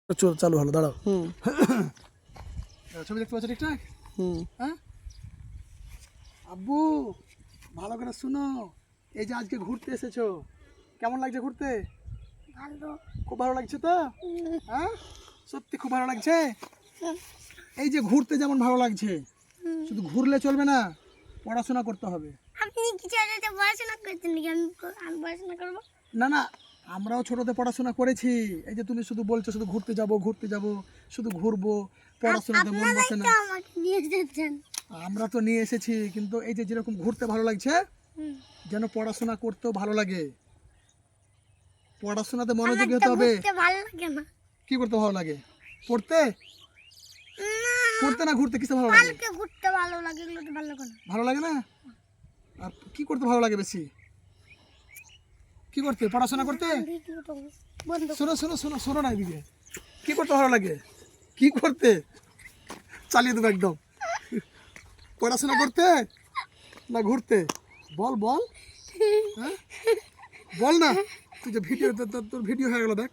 চালু হলো, দাঁড়াও। ছবি দেখতে পাচ্ছ ঠিকঠাক? হ্যাঁ আব্বু, ভালো করে শুনো। এই যে আজকে ঘুরতে এসেছো, কেমন লাগছে ঘুরতে? ভালো। খুব ভালো লাগছে তো? হ্যাঁ সত্যি খুব ভালো লাগছে। এই যে ঘুরতে যেমন ভালো লাগছে, শুধু ঘুরলে চলবে না, পড়াশোনা করতে হবে। আপনি কিছু একটা পড়াশোনা করতেন নাকি? আমি পড়াশোনা করবো না না, আমরাও ছোটতে পড়াশোনা করেছি। এই যে তুমি শুধু বলছো শুধু ঘুরতে যাব ঘুরতে যাব, শুধু ঘুরবো, পড়াশোনাতে মন বসে না। আমাকে নিয়ে যেতেন। আমরা তো নিয়ে এসেছি, কিন্তু এই যে যেরকম ঘুরতে ভালো লাগছে, যেন পড়াশোনা করতেও ভালো লাগে। পড়াশোনাতে মনোযোগী হতে হবে। ভালো লাগে না। কি করতে ভালো লাগে? পড়তে? পড়তে না ঘুরতে কিসে ভালো লাগে? ঘুরতে ভালো লাগে, এগুলো তো ভালো লাগে না। ভালো লাগে না? আর কি করতে ভালো লাগে বেশি? কি করতে? পড়াশোনা করতে? শোনো শোনো শোনো শোনো না এদিকে, কি করতে ভালো লাগে? কি করতে? চালিয়ে দেবো একদম। পড়াশোনা করতে না ঘুরতে? বল বল, হ্যাঁ বল না। তুই যে ভিডিও, তোর ভিডিও হয়ে গেল, দেখ।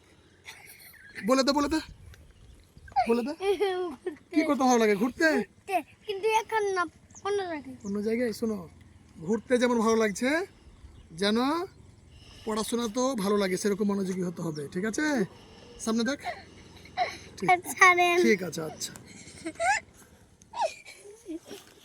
বলে দে বলে দে বলে দে, কি করতে ভালো লাগে? ঘুরতে? কিন্তু এখন না, অন্য জায়গায়। অন্য জায়গায়। শোনো, ঘুরতে যেমন ভালো লাগছে, যেন পড়াশোনা তো ভালো লাগে, সেরকম মনোযোগী হতে হবে, ঠিক আছে? সামনে দেখ। ঠিক আছে, আচ্ছা।